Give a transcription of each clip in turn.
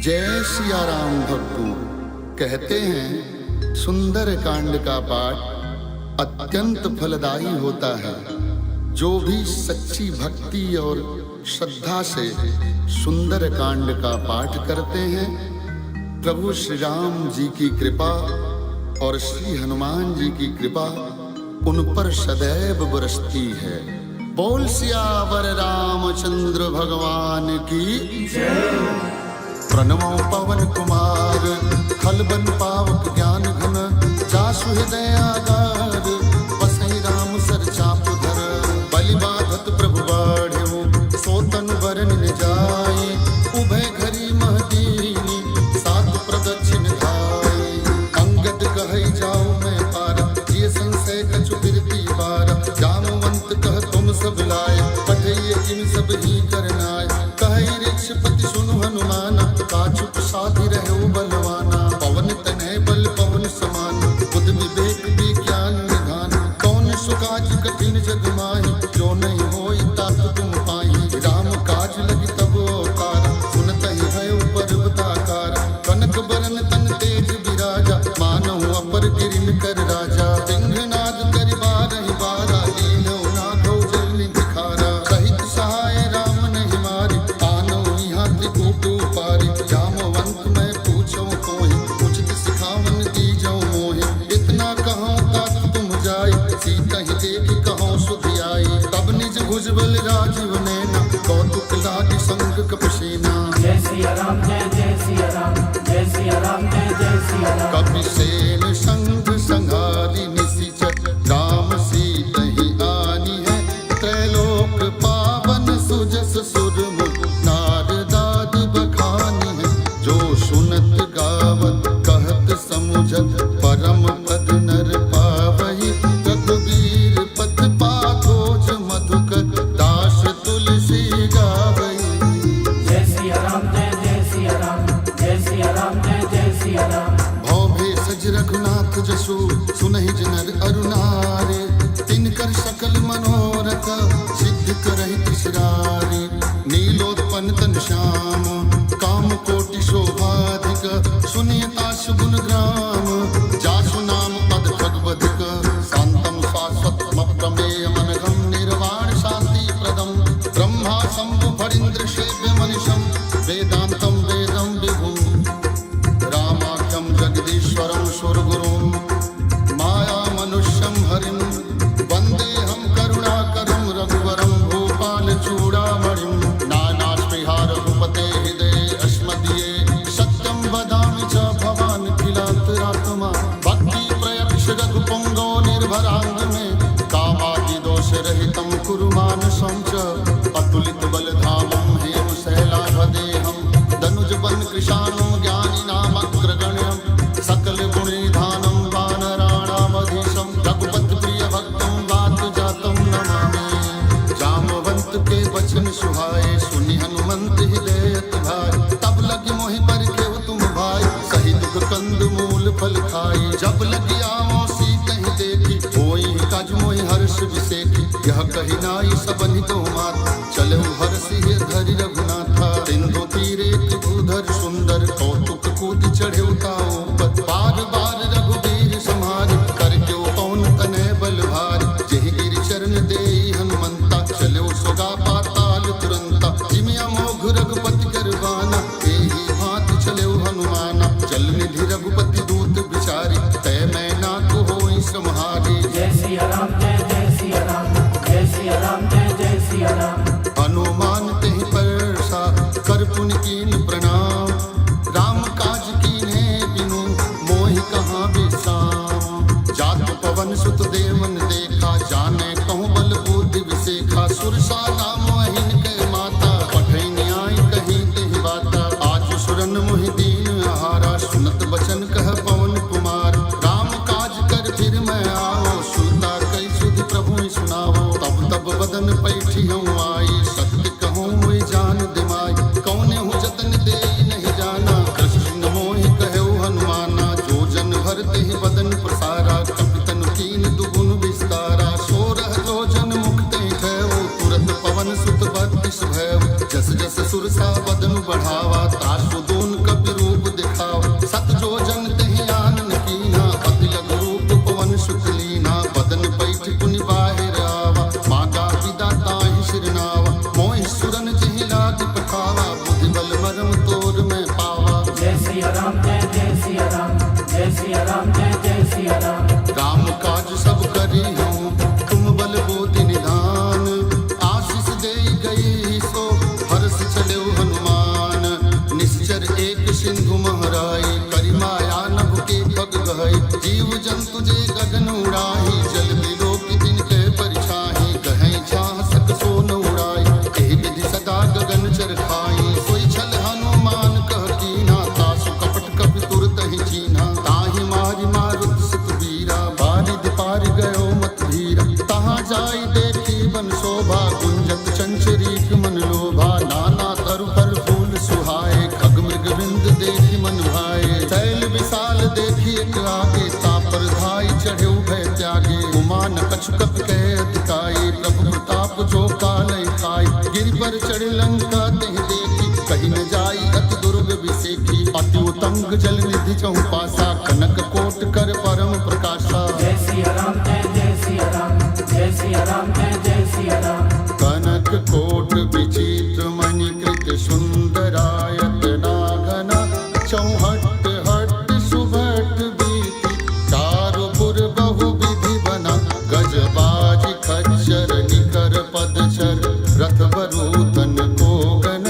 जय सिया राम भक्तों। कहते हैं सुंदर कांड का पाठ अत्यंत फलदायी होता है। जो भी सच्ची भक्ति और श्रद्धा से सुंदर कांड का पाठ करते हैं, प्रभु श्री राम जी की कृपा और श्री हनुमान जी की कृपा उन पर सदैव बरसती है। बोल सियावर रामचंद्र भगवान की जय। प्रणमो पवन कुमार खलबन पावक ज्ञान घन जासु हृदय आगार बसई राम सर चाप धर बलि बाधत प्रभु बाढ़ो सोतन बरन न जाए उभय घरी महदीनी सात प्रदक्षिण धाय अंगद कहई जाओ मैं पार ये संशय कछु बिरती बार जामवंत कह तुम सब लाए पठिए किन सब ही करनाय कहई ऋक्षपति सुनु हनुमान काचु प्रसादी रहो बलवाना पवन तनय बल पवन समान बुध विवेक विज्ञान निधान कौन सुकाज कठिन जग माही जो नहीं होई तात तुम पाई राम काज लगी तब अवतार सुनत ही है पर्वताकार कनक बरन तन तेज विराजा मानव अपर गिरिन कर राजा सिंहनाद करि बारहि बारा लीलो नाथो जल निखारा सहित सहाय राम नहीं मारी आनो यहाँ त्रिकूट पारी जामवंत मैं पूछो कोई उचित सिखावन दीजो मोहि इतना कहो तात तुम जाय सीता ही देख कहो सुध आई तब निज भुजबल राजीव नैना कौतुक लागी संग कपसेना जय सिया राम जय सिया राम जय सिया राम जय सिया राम कपिसेन संग संहारी निशिचर राम सीता ही आनी है त्रैलोक पावन सुजस सुरमुख नारदाद बखानी है जो सुनत गावत कहत समुझत परम पद नर पावही रघुबीर पथ पाथोज मधुकर दास तुलसी गावही जय सिया राम जय सिया राम जय सिया राम जय सिया राम भव भेषज रघुनाथ जसु सुनहि जनर अरुणारे तिनकर सकल मनोरथ सिद्ध करहि तिसरारे नीलोत्पन्न तन श्याम काम कोटि शोभाधिक सुनियता सुगुण ग्राम जासु नाम पद भगवधिक शांतम शाश्वतम प्रमेय मनघम निर्वाण शांति प्रदम ब्रह्मा शंभु फरींद्र सेव्य मनिषम वेदांतम वेदम विभुम रामाख्यम जगदीश्वरम सुरगुरुम माया मनुष्यम हरिम वंदे हम करुणाकरम रघुवरम भूपाल चूड़ामणिम नाना स्पृहा रघुपते हृदय अस्मदीये सत्यम वदामि च भवान किलांतरात्मा भक्ति प्रयक्ष रघुपुंगो निर्भरांग में कामादि दोष रहितम कुरु मानसं च अतुलित बलधामं हेम शैलाभदेहं धनुज बन कृशानं ज्ञानी नामग्रगण्यं सकल गुणनिधानं वानराणामधीशं रघुपति प्रिय भक्तं वात जातं नमामि जामवंत के वचन सुहाए सुनि हनुमंत हृदय अति भाई तब लगी मोहि पर केव तुम भाई सही दुख कंद मूल फल खाई जब लगी आवो सीत ही देखी होई काज मोहि हर्ष विसेखी यह कही नाई सबनि तो मात चले हर्षि धरि रघुनाथा सिंधु तीरे भूधर सुंदर कौतुक कूद चढ़े उताओ बार बार रघुबीर संहार कर क्यों पौन तनय बल भार जेहि गिरि चरण देई हनुमंता चलो सोगा पाताल तुरंता जिमिया मोघ रघुपति करवाना एही भांति चले हनुमाना जल निधि रघुपति दूत बिचारी तय मैना को होई सम्हारी जय सिया राम जय सिया राम जय सिया राम जय सिया राम हनुमान तेहि परसा कर पुनि कीन प्रणाम राम काज कीन्हे बिनु मोहि कहाँ विश्राम जात पवन सुत देवन देखा जाने कहूँ बल बुद्धि विसेखा सुरसा नाम अहिन के माता पठै न्याय कहीं तेहि बाता आज सुरन मोहि दीन आहारा सुनत बचन कह पवन कुमार राम काज कर फिर मैं आओ सुनता कई सुधि प्रभु सुनाओ तब बदन पैठी हूँ आई सत्य कहूँ मुई जान दिमाई कौने हूँ जतन दे नहीं जाना कृष्ण मोहि कहो हनुमाना जो जन भरते ही बदन प्रसारा कपितन कीन दुगुन विस्तारा सोरह जो जन मुक्ते भयो तुरत पवन सुत बत्तीस भैव जस जस सुरसा बदन बढ़ावा तासु दून कपि लाग पठावा, बुद्धि बल मरम तोर में पावा। जय सिया राम जय सिया राम, जय सिया राम जय सिया राम। राम काज सब करी हूँ, तुम बल बोधि निधान। आशीष दे गई सो हर्ष चले हनुमान। निश्चर एक सिंधु महराई, करी माया नभ के पग गहई। जीव जंतु जे गगन उड़ाही, जल बिलो की तिनके परिछाही। कहीं छाह सक सो न उड़ाई, एहि विधि सदा गगन चर खाई। सोई छल हनुमान कह कीन्हा, तासु कपट कपि तुरत ही चीन्हा। ताहि मारि मारुत सुत वीरा, बारिधि पारि गयो मत भीरा। तहाँ जाई देखी बन शोभा, गुंजत चंचरीक मन लोभा। नाना तरु फल फूल सुहाए, खग मृग बिंद देखी मन भाए। शैल विशाल देखी एक आगे, तापर धाई चढ़े भय त्यागे। उमा न कछु कपि कहे अधिकाई, प्रभु प्रताप जो कालय खाई। गिरि पर चढ़ लंका तेहि देखी, कहीं न जाई अति दुर्ग विसेखी। अति उतंग जल निधि चहु पासा, कनक कोट कर परम प्रकाशा। जय सिया राम जय सिया राम, जय सिया राम जय सिया राम। कनक कोट विचित्र मणिकृत सुंदरायत नागना। चौहट हट सुभट बीति, चारुपुर बहु विधि बना। गजबाज खच्चर निकर पदचर, रथ बरूतन कोगन।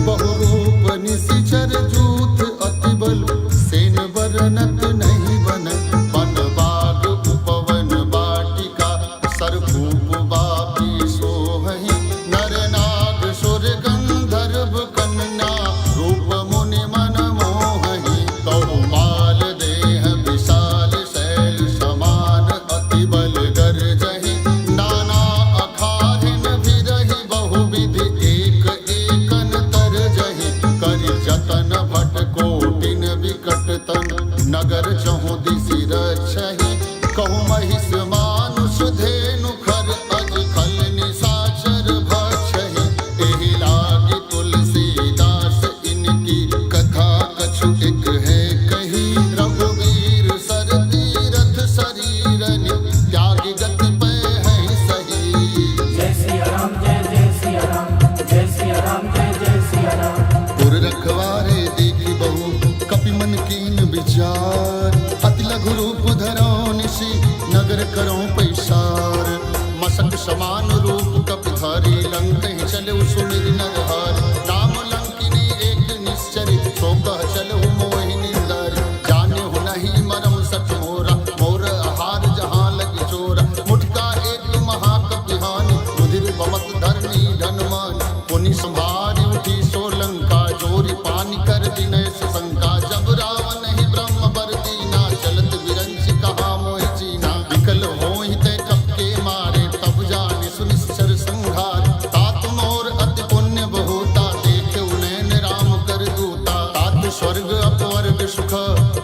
बहुरूप निशिचर जूथ अति बल, सेन बरनत नहीं बन। वन बाग उपवन बाटिका, सरभूप बापी सोहहि। नर नाग सुर गंधर्व कन्या, रूप मुनि मन मोहहि। कौमाल देह विशाल शैल समान, अति बल गर्जहि। नाना अखारिन भिरहि, बहुविधि एक एकन तरजहि। करि जतन भट कोटिन विकट तन, नगर चहु दिसि रक्षहि। कहु महिष मानुष धेनु खर, अज खल निशाचर भक्षहि। एहि लागी तुलसीदास, इनकी कथा कछु एक है कही। रघुवीर सर तीरथ शरीरनि, त्यागी गति पे है सही। जय सिया राम जय सिया राम, जय सिया राम जय सिया राम। पुर रखवारे देखी बहु, कपि मन कीन विचार। अति लघु रूप धरो निशि, नगर करो पैसार। मसक समान रूप कपि धारी, लंकहि चलऊ सुमिरि नरहार। राम लंकिनी एक निश्चरी, सो कह चलऊ मोहि निंदारी। जाने हो नहीं मरम सच मोरा, मोर आहार जहाँ लगी चोरा। मुठका एक महाकपिहानि, रुधिर बमक धरनी धनमान। पुनि संभारी उठी सो लंका, जोरी पानी कर विनय शंका। जब रावण ही ब्रह्म बर दीना, चलत विरंच कहा मोहि चीना। विकल होहि ते कपके मारे, तब जाने सुनिश्चर संहार। तात मोर अति पुण्य बहुता, देखे नैन राम कर दूता। तात स्वर्ग अपवर्ग सुख,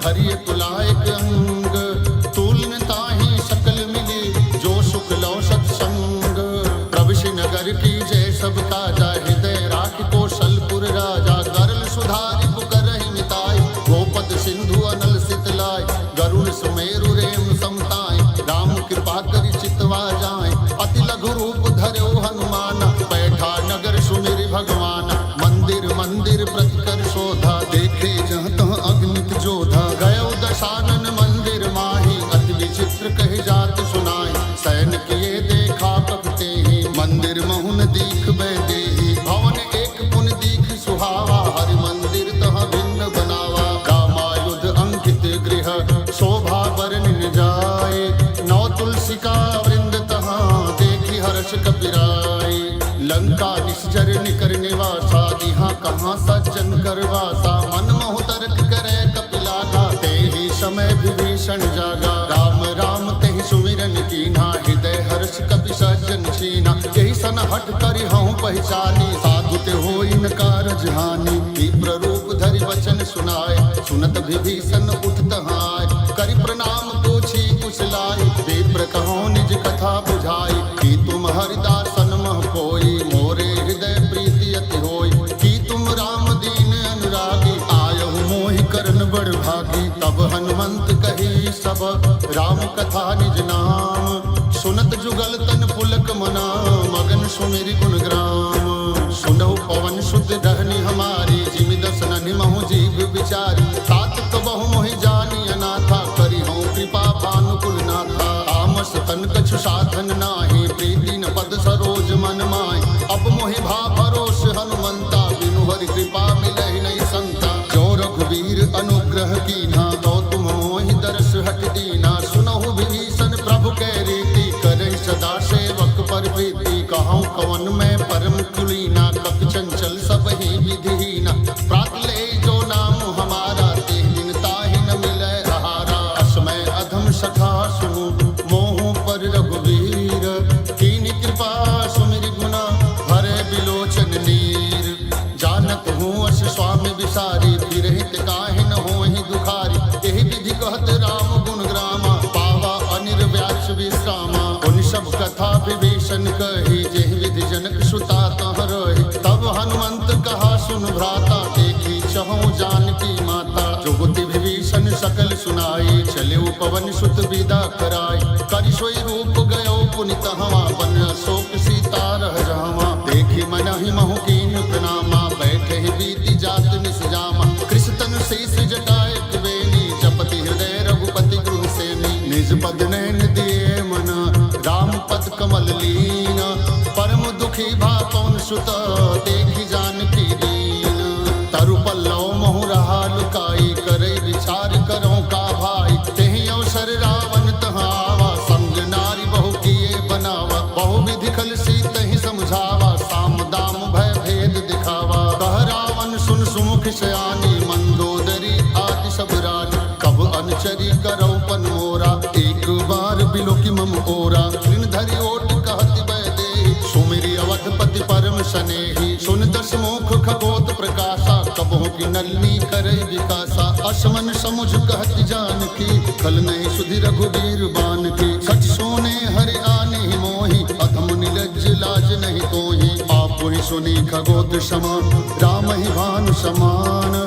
हरिय तुलायक अंग। तुलन ताहि सकल मिली, जो सुख लो सत्संग। प्रविशि नगर की जय सब काजा, हृदय राख कौशलपुर राजा। गरल सुधारि पुकरहि मिताई, गोपद सिंधु अनल सितलाय। गरुड़ सुमेरु रेम समताय, राम कृपा करि चितवा जाय। अति लघु रूप धर्यो हनुमाना, बैठा नगर सुमिरि भगवाना। मंदिर मंदिर प्रति कर शोधा, देखे जहाँ तहाँ अग्नित जोधा। गयो दशानन मंदिर माही, अति विचित्र कहि जात सुनाई। सैन किए देखा कपते ही, मंदिर महुन दीख बैदेही। भवन एक पुन दीख सुहावा, हरि मंदिर तह भिन्न बनावा। रामायुध अंकित गृह, शोभा बरन जाए। नौ तुलसिका वृंद तहाँ, देखी हर्ष कपिराए। लंका निश्चर निकर निवासा, यहाँ कहाँ सज्जन करवासा। मन मोह तर्क करे कपिलागा, तेहि समय विभीषण जागा। राम राम तेहि सुमिरन कीन्हा, हृदय हर्ष कपि सज्जन छीना। यही सन हट करि हऊँ पहचानी, साधु ते होई न कारज हानि। विप्र रूप धरि वचन सुनाय, सुनत विभीषण उठत हाय। करि प्रणाम पूछी कुशलाई, विप्र कहो निज कथा बुझाई। कि तुम हरिदासन मह कोई, मोरे हृदय प्रीति अति होई। कि तुम राम दीन अनुरागी, आयहु मोहि करन बड़ भागी। तब हनुमंत कही सब, राम कथा निज नाम। सुनत जुगल तन पुलक मना, मगन सुमिरि गुण ग्राम। सुनहु पवन शुद्ध रहनी हमारी, जिमि दर्शन निमहु जीव विचारी। तात कबहु मोहि जानी अनाथा, करी हूँ कृपा भानुकुल नाथा। तामस तन कछु साधन नाही, प्रीति न पद सरोज मन माय। अब मोहि भा भरोस हनुमंता, बिनु हरि कृपा मिलहि नहीं संता। जो रघुवीर अनुग्रह कीन्हा, तो तुम मोहि दरस हट दीना। सुनहु विभीषण प्रभु कै रीति, करहि सदा सेवक पर प्रीति। कहूँ कवन में परम कुलीना, कपि चंचल सब ही विधिहीना। प्रात ले जो नाम हमारा, तेह दिन ताहि न मिलै आहारा। असमय अधम सखा सुनु, मोह पर रघुवीर। कीन्ही कृपा सुमिरि गुना, भरे बिलोचन नीर। जानत हूँ अस स्वामी विसारी, फिरहित काहि न होहि दुखारी। एहि विधि कहत राम गुण ग्रामा, पावा अनिर्व्याक्ष विश्रामा। उन सब कथा विभीषण कही, जेहि विधि जनक सुता तह रही। तब हनुमंत कहा सुन भ्राता, देखी चहु जानकी माता। जुगति विभीषण सकल सुनाई, चले पवन सुत विदा कराई। करि सोई रूप गयो पुनि तहवा, बन अशोक सीता रह जावा। देखी मनहि महु कीन प्रणामा, बैठे ही बीती जात निस जामा। कृष्ण शेष जटाय वेणी, जपति हृदय रघुपति गुण सेनी। निज पद नैन दिए मना, राम पद कमल लीना। परम दुखी भा पवन सुत, देखी जानकी दीन। तरु पल्लव महु रहा लुकाई, करई विचार करो का भाई। तेहि अवसर रावण तहाँ आवा, संग नारी बहु किए बनावा। बहु विधि खल सीतहि समझावा, साम दाम भय भेद दिखावा। कह रावण सुन सुमुख सयानी, मंदोदरी आदि सब रानी। कब अनुचरी करौ पन मोरा, एक बार बिलोकि मम ओरा। ऋण धरि ओट कहति वैदेही, सुमिरि अवधपति परम सनेही। सुन दस मुख खगोत प्रकाशा, कबहु की नलिनी करई विकासा। असमन समुझ कहति जानकी, खल नहीं सुधि रघुवीर बान की। सच सोने हरि आने मोहि, अधम निलज्ज लाज नहीं तोहि। आप ही सुनी खगोत समान, राम ही भानु समान।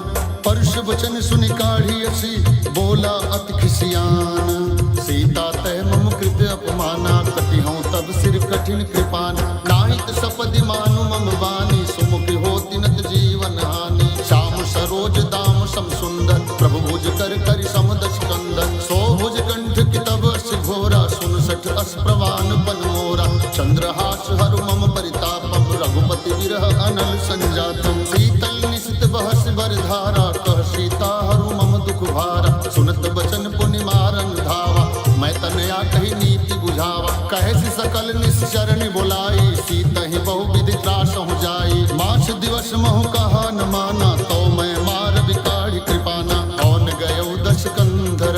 परुष वचन सुनि काढ़ी असी, बोला अति खिसियान। सीता तय मम कृत अपमाना, कति हूँ तब सिर कठिन कृपान। नाहित सपदि मानु मम बानी, सुमुख होति नत जीवन हानि। श्याम सरोज दाम सम सुंदर, प्रभु भुज कर करि सम दस कंदन। सो भुज कंठ की तब अस घोरा, सुन सठ अस प्रवान पन मोरा। चंद्रहास हरु मम परितापम, रघुपति विरह अनल संजातम। शीतल निशित बहस बरधारा, कह सीता हरु मम दुख भारा। सुनत बचन पुनि मारन धावा, मैं तनया कही नीति बुझावा। कहे से सकल निश्चरण बुलाई, सीतहि बहु विधि त्रास हो जाई। मास दिवस महु कहा न माना, तो मैं मार विकाढ़ी कृपाना। कौन गयो दश कंधर,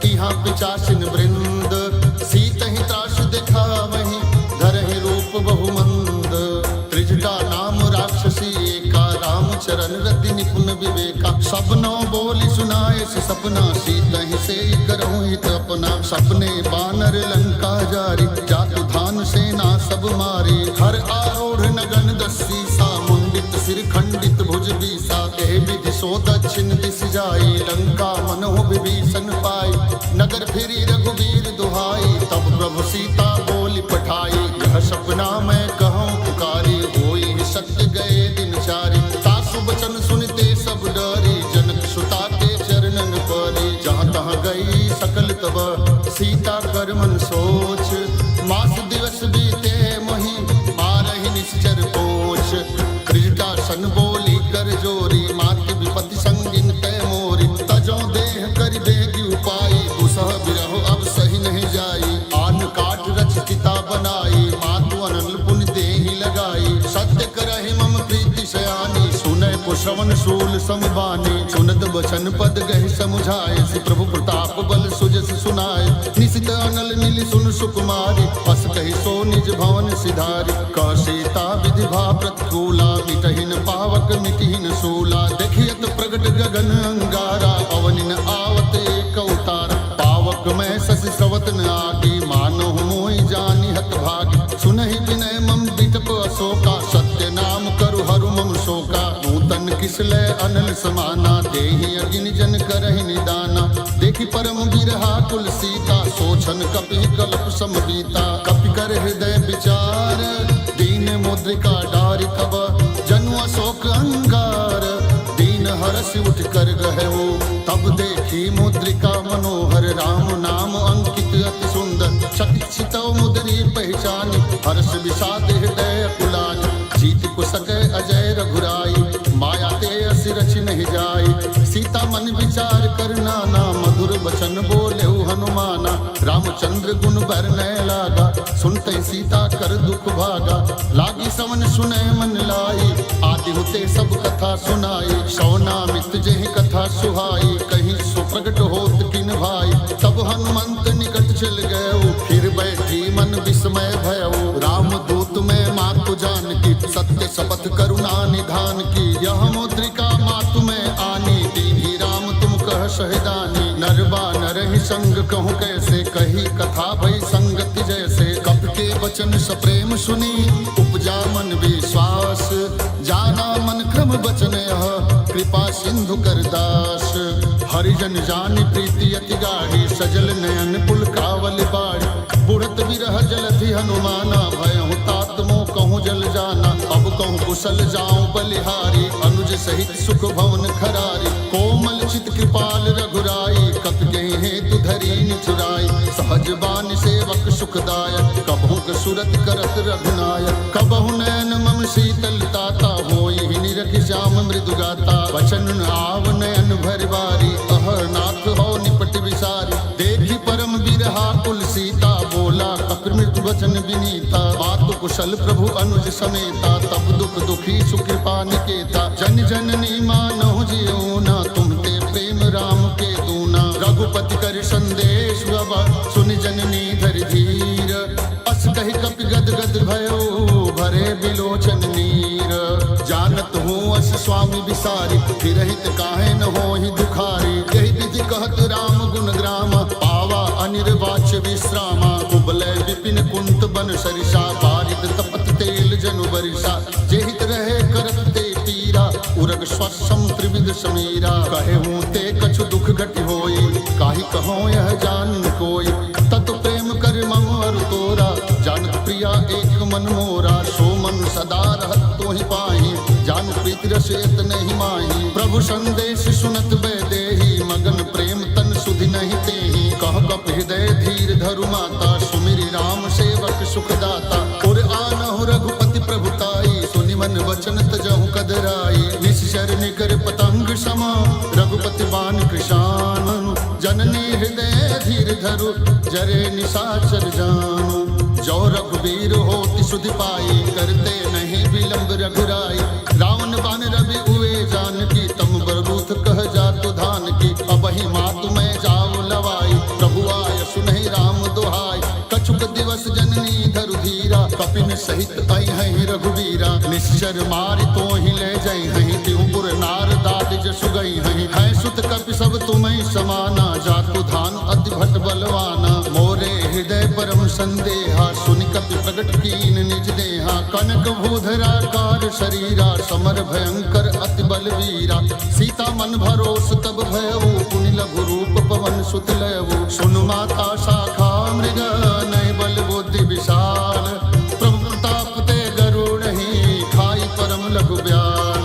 तिहाँ पिचासिन वृंद। सीतहि त्रास देखा वहीं, धरहि रूप बहु मंद। त्रिजटा नाम राक्षसी एका, राम चरण रति निपुण विवेका। सबनो बोली सुनाए से सपना, सीतहि से करहु हित अपना। सपने बानर लंका जारी, जातु धान सेना सब मारी। हर आरूढ़ नगन दसी सा, मुंडित सिर खंडित भुज बीसा। एहि विधि सो दक्षिण दिश जाई, लंका मनहु विभीषण पाई। नगर फिरी रघुवीर दुहाई, तब प्रभु सीता बोली पठाई। यह सपना मैं कहूँ पुकारी, होई सत्य गए दिन चारी। सासु बचन सुनते सब डरी, जनक सुता के चरणन परी। जहाँ तहाँ गई सकल तब, सीता कर मन सोच। मास दिवस बीते मोहि, मारहि निश्चर पोछ। कृष्टा सन बोली कर जोरी, मात विपति संगिन तय मोरी। तजो देह करि बेगी उपाई, दुसह बिरहो अब सही नहीं जाई। आन काट रच चिता बनाई, मातु अनल पुन देहि लगाई। सत्य करहि मम प्रीति सयानी, सुनय कुश्रवण शूल समबानी। सुनत बचन पद गहि समुझाए, सि प्रभु प्रताप बल सुजस सुनाए। निशित अनल मिलि सुन सुकुमारी, पस कहि सो निज भवन सिधारी। कह सीता विधि भा प्रतिकूला, मिटहिन पावक मिटहिन सूला। देखियत प्रगट गगन अंगारा, अवनिन आवत एक अवतारा। पावक में शशि सवत न आगी, मानो मोहि जानि हत भागी। सुनहि विनय मम विटप अशोका, सत्य नाम करु हरु मम शोका। नूतन किसलय अनल समाना, देहि अगिन जन करहि निदाना। देखि परम बिरहा कुल सीता, सोचन कपि कल्प समबीता। कपि कर हृदय विचार, दीन मुद्रिका डारि तब। जनु अशोक अंगार, दीन हरस उठ कर गहवो, तब देखी मुद्रिका मनोहर, राम नाम अंकित अति सुंदर, चकित मुद्री पहचानी, हर्ष विषाद हृदय अकुलानी, जीत कुसक अजय रघुराई, माया ते असि रचि नहीं जाई, सीता मन विचार कर नाना, मधुर बचन बोले हनुमाना, रामचंद्र गुण बरनै लागा, सुनते सीता कर दुख भागा, लागी सवन सुने मन लाई, आदि होते सब कथा सुनाई, सौनामित जेहि कथा सुहाई, कहीं सो प्रगट होत किन भाई, तब हनुमंत निकट चल गए, फिर बैठी मन विस्मय भयो, राम दूत में मातु जानकी, सत्य शपथ करुणा निधान की, यह मुद्रिका मातु में आनी, दीन्ही राम तुम कह सहदानी, नरबा नरहि संग कहूँ कैसे, कही कथा भई संगति जैसे, कपि के वचन सप्रेम सुनी, उपजा मन विश्वास, जाना मन क्रम बचन यह, कृपा सिंधु कर दास, हरिजन जानि प्रीति अति गाढ़ी, सजल नयन पुलकावल बाड़ी, बुढ़त विरह जलधि हनुमाना, भयहु तात मोह कहूँ जल जाना, अब कहूँ कुशल जाऊं बलिहारी, अनुज सहित सुख भवन खरारी, कोमल चित कृपाल रघुराई, कपि गए हेतु धरी निठुराई, सहज बानि सेवक सुखदायक, कबहु सुरत करत रघुनायक, कबहु नयन मम शीतल ताता, होई निरखि श्याम मृदु गाता, वचन आव नयन भरि बारी, अहरनाथ हो निपट विसारी, देखी परम बिरहा कुल सीता, बोला कपि मृदु वचन विनीता, मातु कुशल प्रभु अनुज समेता, तब दुख दुखी सुकृपा निकेता, जन जननी मानहु जियोना, तुम ते प्रेम राम के दूना, रघुपति कर संदेश सुनि जननी धरि धीर, अस कहि कपि गद गद भयो, भरे बिलोचन नीर, जानत हूँ अस स्वामी विसारी, फिरहित काहे न होहि दुखारी, यही विधि कहत राम गुण ग्राम, पावा अनिर्वाच्य विश्रामा, कुबलय विपिन कुंत बन सरिषा, बारिद तपत तेल जनु बरिषा, जेहित रहे करत ते पीरा, उरग स्वसम त्रिविध समीरा, कहे हूँ ते कछु दुख घटि होई, काहि कहो यह जान कोई, तत प्रेम कर मम अरु तोरा, जानत प्रिया एक मन मोरा, सो मन सदा रहत तोहि पाहि, जान प्रीति रस एत नहीं माही, प्रभु संदेश सुनत बैदेही, मगन प्रेम तन सुधि नहीं तेहि, कह कपि हृदय धीर धरु माता, सुमिरि राम सेवक सुखदाता, उर आनहु रघुपति प्रभुताई, सुनि मन वचन तजहु कदराई, निश्चर निकर पतंग समा, रघुपति बान कृशान, जननी हृदय धीर धरु, जरे निशाचर जानु, जो रघुवीर होति सुधि पाई, करते नहीं विलंब रघुराई, रावण बान रवि उए जानकी, तम बरबूथ कह जातु धान की, अबहि मातु मैं जाऊ लवाई, प्रभु आय सुनहि राम दुहाई, कछुक दिवस जननी धरु धीरा, कपिन सहित आई हैं रघुवीरा, निश्चर मारि तो ही ले जाई हैं, त्योपुर नार दाद जसु गई हैं, है सुत कपि सब तुम्हें समाना, जातु धान अति भट बलवाना, मोरे हृदय परम संदेहा, सुनि कपि प्रगट कीन निज देहा, कनक भूधराकार शरीरा, समर भयंकर अति बलवीरा, सीता मन भरोस तब भयऊ, पुनि लघु रूप पवन सुत लयऊ, सुनु माता शाखा मृग, नय बल बुद्धि विशाल, प्रभु प्रताप ते गरुड़हि, खाई परम लघु ब्याल,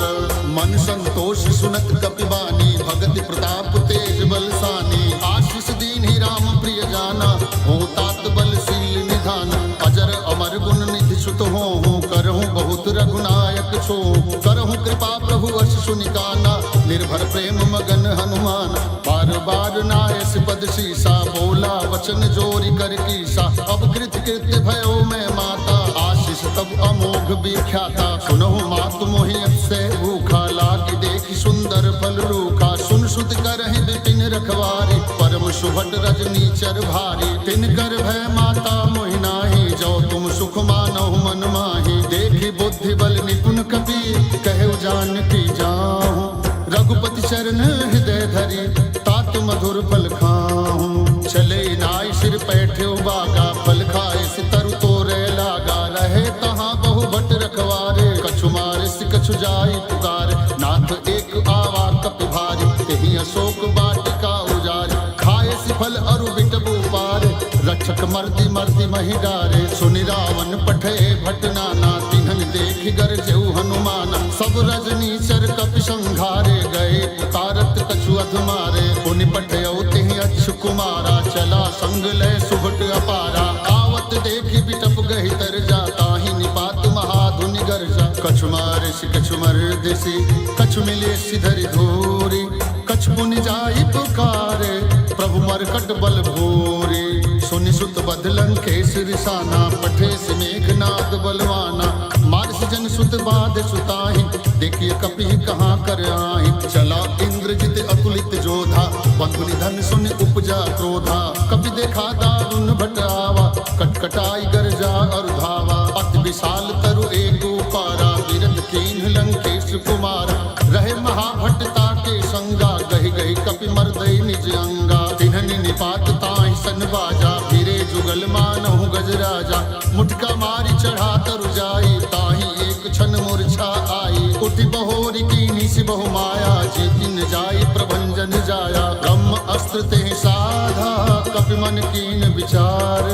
मन संतोष सुनत कपि बानी, भगति प्रताप तेज बलसानी, आशीष दीन्हि राम प्रिय जाना, हो तात बलशील निधान, अजर अमर गुण निधि सुत हो, करहूँ बहुत रघुनायक छो, करहूँ कृपा प्रभु अस सुनिकाना, निर्भर प्रेम मगन हनुमान, बार बार नायस पद शीसा, बोला वचन जोरी कर कीसा, अब कृत कृत्य भयो मैं माता, आशीष तब अमोघ विख्याता, सुनहु मातु मोहि से भूखा, लागी देखि सुंदर फल रूखा, सुन सुत करहि विपिन रखवारी, परम सुभट रजनी चर भारी, तिन कर भय माता मोहि नाही, जो तुम सुख मानहु मन माही, देखि बुद्धि बल निपुण कपि, कहु जानकी जाहु, रघुपति चरण हृदय धरि, तात मधुर फल खाहु, चले नाई सिर पैठे बागा, फल खाए सितरु तोरे लागा, रहे तहाँ बहु भट रखवारे, कछु मारे कछु जाई पुकारे, नाथ एक आवा कपि भारी, तेहि अशोक वाटिका उजारी, खाए सिफल अरु बिटबु पारे, रक्षक मर्दी मर्दी मही डारे सुनि रावण पठे भट नाना तिन्हन देखि गरजेउ हनुमाना सब रजनीचर कपि संघारे गए उतारत कछु अधमारे पुनि पठयौ तिहि अच्छु कुमारा चला संग लय सुभट अपारा आवत देखि बिटप गहि तर जाता ही निपात महाधुनि गर्जा कछु मारिसि कछु मर्दिसि कछु मिले सिधरि धूरी कछु पुनि जाई पुकारे प्रभु मरकट बल भूरी सुनि सुत बद लंकेश रिसाना पठे से मेघनाद बलवाना मारिस जन सुत बाध सुताहि देखिए कपि कहाँ कर आहि चला इंद्रजित अतुलित जोधा बंधु निधन सुनि उपजा क्रोधा कपि देखा दारुण भट आवा कटकटाई गर्जा और धावा अति विशाल तरु एक पारा विरत कीन्ह लंकेश कुमारा रहे महाभट्टता के संगा गहि गहि कपि मर्दई निज अंगा तिन्हनि निपात ताहि सन बाजा फिरे जुगल मानहु गजराजा मुटका मारी चढ़ा तरु जाई ताहि एक क्षण मूर्छा आई उठि बहोरी कीन्ही सि बहु माया जीतिन जाई प्रभंजन जाया ब्रह्म अस्त्र तेहि साधा कपि मन कीन विचार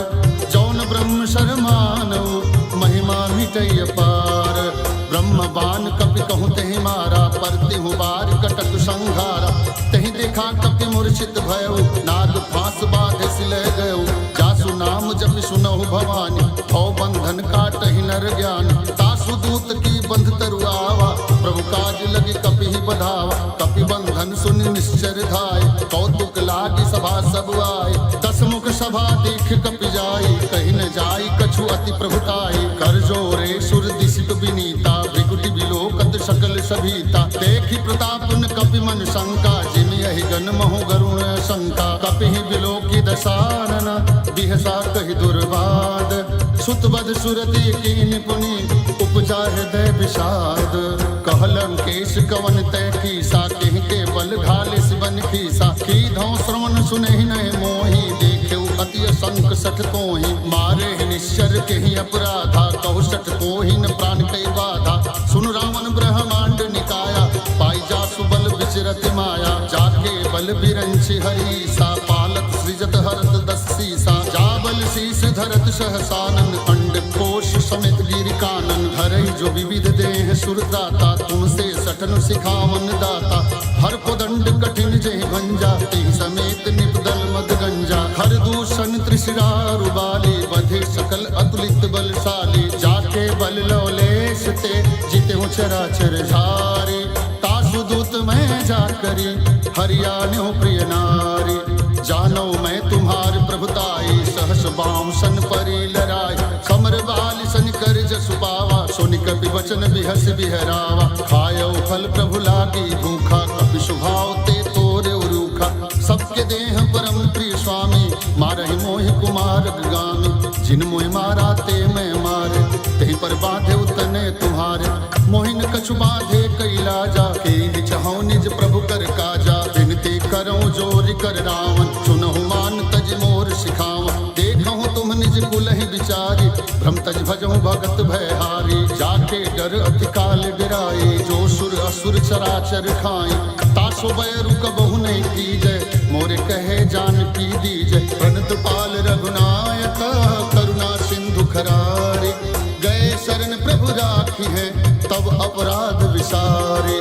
जौन ब्रह्म शरमानऊ महिमा मिटई अपार ब्रह्म बाण कपि कहूँ तेहि मारा परति हूँ बार कटक संघारा तेहि देखा कपि मूर्छित भयउ नाग फांस बाधे सिले गयउ जासु नाम जपि सुनहु भवानी भव बंधन काटहि नर ज्ञान तासु दूत की बंध तरु आवा प्रभु काज लगी कपि ही बधावा कपि बंधन सुनि निश्चर धाय कौतुक लागी सभा सब आए दस मुख सभा देख कपि जाई कहीं न जाई कछु अति प्रभुताई कर जोरे सुर दिशित विनीता भृगुटि विलोकत सकल सभीता देखि प्रताप न कपि मन शंका जिमि यहि गण महु गरुण शंका कपि ही विलोकी दशानन बिहसा कहि दुर्वाद सुतवद सुरति कीन पुनि उपजा हृदय विषाद कहलम केश कवन तय कीसा केहि के बल घाले सिबन खीसा की धौ श्रवण सुनहि नय मोहि देखेउ अति असंख सठ तोहि मारे निश्चर केहि अपराधा कहु सठ तोहि न प्राण कई बाधा सुन रावण ब्रह्मांड निकाया पाई जासु बल विचरति माया जाके बल बिरंचि हरीसा पालत सृजत हरत दस्सीसा जाबल शीस धरत सहसानन अंड कोश समेत गिरि कानन धरई जो विविध देह सुरदाता तुमसे सठन सिखावन दाता हर कोदंड कठिन जहि भंजा तेहि समेत निपदल मद गंजा हर दूषण त्रिशिरा रुबाली बधे सकल अतुलित बलशाली जाके बल लौलेश ते जिते चराचर झारे तासु दूत मैं जाकरी हरियाणो प्रिय नारी जानो मैं तुम्हार प्रभुताई सहस बाम सन परी लराय समर बाल सन कर जसु पावा सोनि कपि वचन बिहस बिहरावा खायो फल प्रभु लागी भूखा कपि सुभाव ते तोरे रूखा सबके देह परम प्रिय स्वामी मारहि मोहि कुमार गामी जिन मोहि मारा ते मैं मारे तेहि पर बाधे उतने तुम्हारे मोहिन कछु बाधे कैलाजा के चाहो निज प्रभु कर काजा विनती करो जोर कर रावण सुनहु मान तज मोर सिखावा देखहु तुम निज कुलहि विचारी भ्रम तज भजहु भगत भयहारी जाके डर अति काल गिराए जो सुर असुर चराचर खाए तासो बैरु कबहु नहीं कीजय मोरे कहे जान की दीजय प्रणत पाल रघुनायक करुणा सिंधु खरारे गए शरण प्रभु राखी है तब अपराध विसारे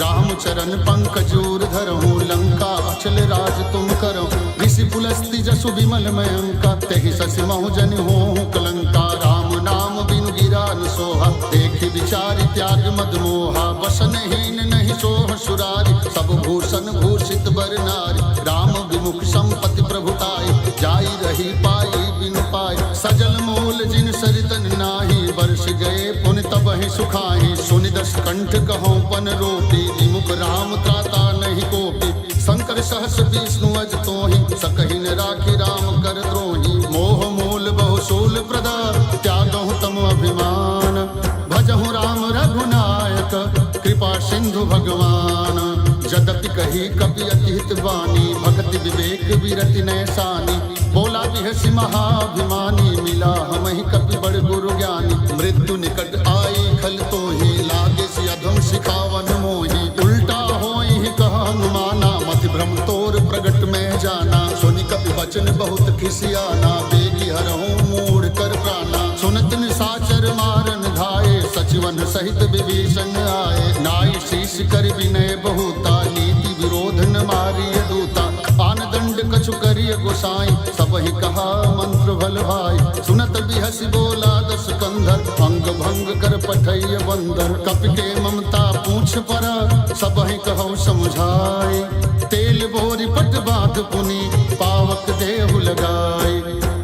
रामचरण पंकजूर धरहूँ लंका अचल राज तुम करो ऋषि पुलस्ति जसु विमल मयंका तेहि ससि महु जन हो कलंका राम नाम बिनु गिरा न सोहा देखि विचारि त्याग मद मोहा वसन हीन नहीं सोह सुरारी सब भूषण भूषित बर नारी राम विमुख संपत्ति प्रभुताई जाई रही पाई बिनु पाई सजल मूल जिन सरितन नाही वर्ष गए पुन तब ही सुखाही सुनि दस कंठ कहो पन रोपी विमुख राम त्राता नहीं कोपी शंकर सहस विष्णु अज तोहि सकहि न राखी राम कर द्रोही मोह मूल बहु शूल प्रदा त्यागहु तम अभिमान भजहु राम रघुनायक कृपा सिंधु भगवान जदपि कही कपि अति हित वाणी भक्ति विवेक विरति नैसानी बोला बिहसि महाभिमानी मिला हमहि कपि बड़ गुरु ज्ञानी मृत्यु निकट आई खल तोहि लागे सि अधम सिखावन मोहि उल्टा होई कह अनुमाना मति भ्रम तोर प्रगट में जाना सुनि कपि वचन बहुत खिसियाना बेगी हर सहित विभीषण आए, नाई शीश कर विनय बहुता, नीति विरोध न मारिय दूता। आन दंड कछु करिय गोसाई, सब ही कहा मंत्र भल भाई। सुनत बिहसी बोला दस कंधर, अंग भंग कर पठैय बंदर। कपि के ममता पूछ पर, सब ही कहो समझाए। तेल बोरी पट बाध पुनि, पावक देहु लगाए।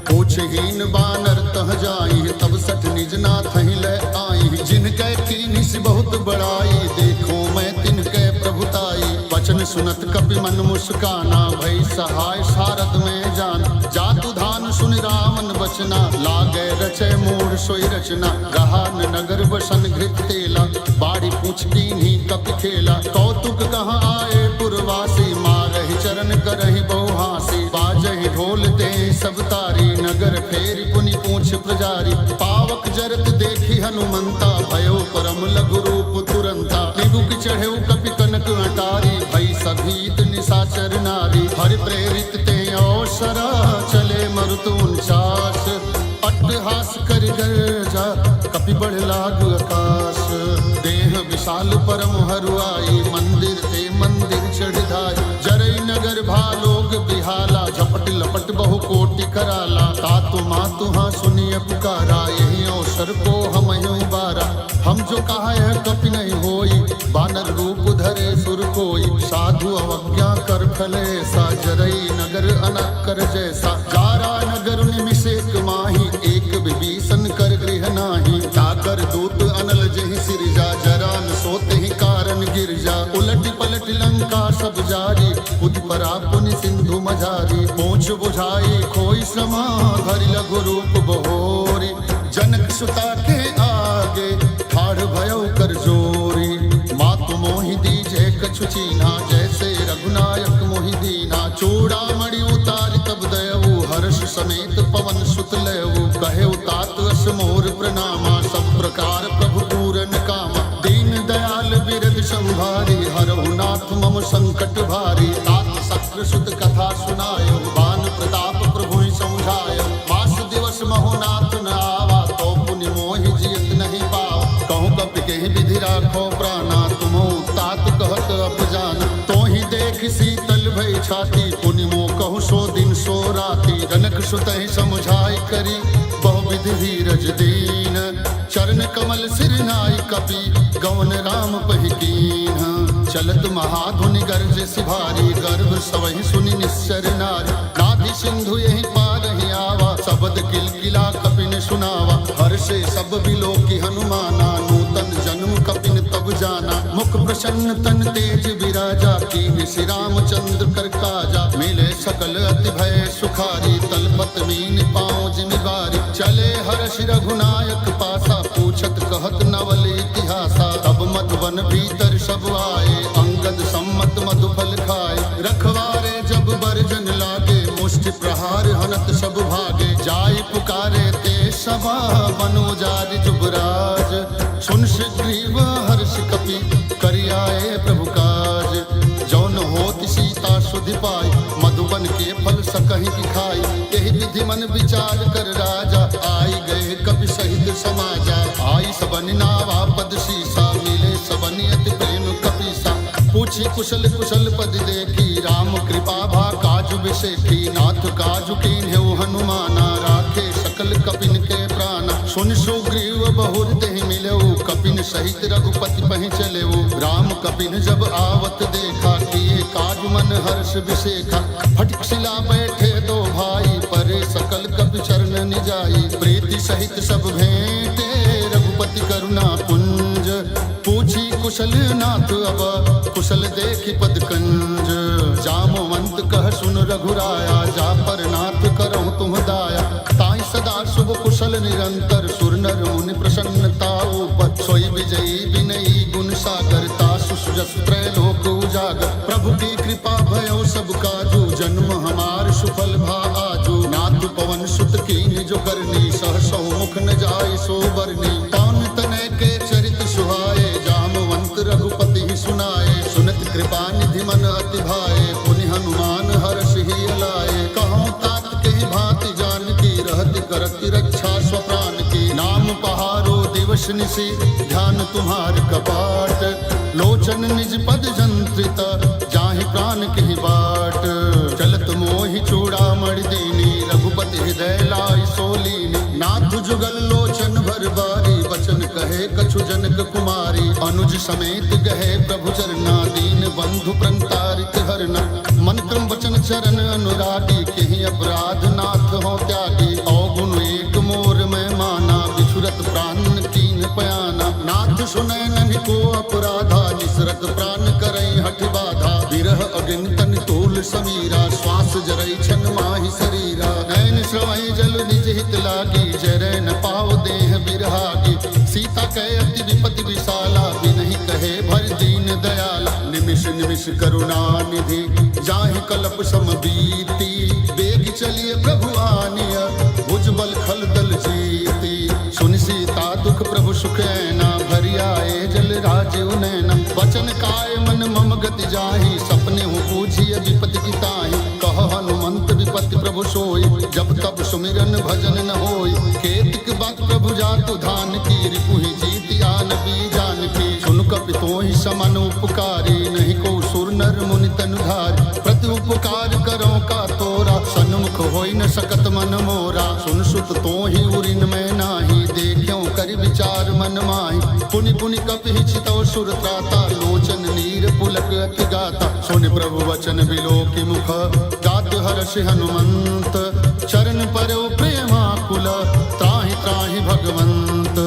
पूछहीन बानर तह जाई, तब सठ निज नाथ ही ले आई। जिनके कीनी से बहुत बड़ाई, देखो मैं तिनके प्रभुताई। वचन सुनत कपि मन मुस्काना, भई सहाय सारद में जान। जातु धान सुन रावण बचना, लागे रचे मूढ़ सोई रचना। रहा न नगर बसन घृत तेला, बाड़ी पूछ कीन्ही कपि खेला। कौतुक कहाँ आए पुरवासी, मारहि चरण करहि बहुहासी। बाजहि ढोल दे सब तारी, नगर फेरि पुनि पूछ प्रजारी। पावक जरत देखी हनुमंता, भयो परम लघु रूप तुरंता। निगुक चढ़ेउ कपि कनक अटारी, भई सभीत निशाचर नारी। हरि प्रेरित ते अवसरा, चले मरुत 49। अट्टहास करि गर्जा, कपि बढ़ लागु आकाश। देह विशाल परम हरुआई, मंदिर ते मंदिर चढ़ धाई। जरई नगर भालोग बिहाला, झपट लपट बहु कोटि कराला। तातु मातु हाँ सुनिय पुकारा, यही अवसर को हम बारा। हम जो कहा है कपि नहीं होई, बानर रूप धरे सुर कोई। साधु अवज्ञा कर फले सा, जरई नगर अनक कर जैसा। जारा नगर निमिषेक माही, एक विभीषण कर गृह नाही। जाकर दूत अनल जहि सिरजा, जरा न सोते ही कारण गिरजा। उलट पलट लंका सब जारी, उद परा पुनि सिंधु मझारी। पूछ बुझाई खोई समा, धरि लघु रूप बहोरी। जनक सुता के आगे, ठाढ़ भयो कर जोरी। मातु मोहि दीजे कछु चीन्हा, जैसे रघुनायक मोहि दीना। चूड़ामणि उतारि तब दयऊ, हर्ष समेत पवन सुत लेऊ। कहे तात अस मोर प्रणामा, सब प्रकार प्रभु पूरन कामा। दीन दयाल बिरद संभारी, हरहु नाथ मम संकट भारी। तात शक्र सुत कथा सुनायो, बान प्रताप प्रभु समझायो। मास दिवस महो नाथ न आवा, तो पुनि मोहि जियत नहीं पावा। कहूँ कपि के विधि राखो प्राणा, तुमो तात कहत अपजाना। तो ही देख शीतल भई छाती, पुनि मो कहूँ सो दिन सो राती। जनक सुत ही समझाई करी, बहुविधि धीरज दीन। चरण कमल सिर नाई कपि, गवन राम पहि कीन्ह। चलत महाधुनि गर्ज सिभारी, गर्भ सवहि सुनि निश्चर नारी। नाभि सिंधु यही पारहि आवा, शब्द किलकिला कपिन सुनावा। हर्षे सब बिलोकी हनुमाना, नूतन जन्म कपिन तब जाना। मुख प्रसन्न तन तेज विराजा, कीन्ह श्री रामचंद्र कर काजा। मिले सकल अति भय सुखारी, तलपत मीन पाँव जिमिवारी। चले हर्ष रघुनायक पासा, पूछत कहत नवल इतिहासा। तब मधुवन भीतर सब आए, अंगद सम्मत मधुफल खाए। रखवारे जब बरजन लागे, मुष्टि प्रहार हनत सब भागे। जाय पुकारे ते सभा, मनोजारि जुबराज। सुन सुग्रीव हर्ष कपि, करियाए प्रभु काज। जौन होत सीता सुधि पाई, मधुबन के फल सकहि दिखाई। यही विधि मन विचार कर राजा, आई गए कपि सहित समाजा। आई सबनि नावा पद सीसा, मिले सबनि अति प्रेम कपीसा। पूछी कुशल कुशल पद देखी, राम कृपा भा काजु विषेखी। नाथ काजु कीन्ह्यो हनुमाना, राखे सकल कपिन के प्राणा। सुन सुग्रीव बहुर देहि मिलेऊ, कपिन सहित रघुपति पहि चलेऊ। राम कपिन जब आवत देखा, किए काज मन हर्ष विशेखा। फटक शिला बैठे दो भाई, परे सकल कपि चरण निजाई। प्रीति सहित सब भेंटे, रघुपति करुणा पुंज। पूछी कुशल नाथ अब, कुशल देखि पद कंज। जामवंत कह सुन रघुराया, जा पर नाथ करहु तुम दाया। ताई सदा शुभ कुशल निरंतर, सुर नर मुनि प्रसन्नता ऊपर। सोई विजयी विनयी गुण सागर, तासु सुजस त्रैलोक उजागर। प्रभु की कृपा भयो सब काजू, जन्म हमार सुफल भा आजू। नाथ पवन सुत कीन्ह जो करनी, सहसौ मुख न जाय सो बरनी। पवन तनय के चरित सुहाए, जामवंत रघुपति ही सुनाए। सुनत कृपा निधि मन अति भाए, पुनि हनुमान हर्ष ही अलाए। कहूँ तात के भांति जान की, रहति करति रक्षा स्वप्राण की। नाम पहारो दिव दिवस निशि ध्यान तुम्हार कपाट, लोचन निज पद जंत्रित जाहि प्राण की बाट। चलत मोहि चूड़ामणि दीनी रघुपति हृदय लाई सोलीनी, नाथ जुगल लोचन भर बारी बचन कहे कछु जनक कुमारी। अनुज समेत गहे प्रभु चरना दीन बंधु प्रंतारित हरना, मन क्रम वचन चरण अनुरागी केहि अपराध नाथ हो त्यागी। अवगुण एक मोर में माना बिछुरत प्राण कीन पयाना, नाथ सुनै ननि को अपराधा निसरत प्राण करई हठ बाधा। विरह अगिनतन तोल समीरा श्वास जरई छन माहि शरीरा, नैन श्रवई जल निज हित लागी जरै न पाव देह बिरहागी। सीता कह अति विपति विशाला बिनहि कहे भर दीन दयाला, निमिष निमिष करुणा निधि जाहि कल्प सम बीती। बेग चलिए प्रभु आनिया भुजबल खल दल जीती, सुन सीता दुख प्रभु सुख ऐना भरि आए जल राजीव नैना। वचन काय मन मम गति जाहि सपने हूँ पूछिए विपति की ताहि। कह हनुमंत विपति प्रभु सोई जब तब सुमिरन भजन न होई। केतिक बात प्रभु जातु धान की रिपुहि जीति आन बीजान की। सुन कपि तोहि समन उपकारी नहीं को सुर नर मुनि तनुधारी। प्रति उपकार करो का तोरा सन्मुख होई न सकत मन मोरा। सुन सुत तोहि उरिन में नाही देखियो करि विचार मन माहि। पुनि पुनि कपि हिचितो सुर त्राता लोचन नीर पुलक अति गाता। सुन प्रभु वचन बिलोकि मुख गात हर्ष हनुमंत। चरण परौ प्रेमाकुल त्राहि त्राहि भगवंत।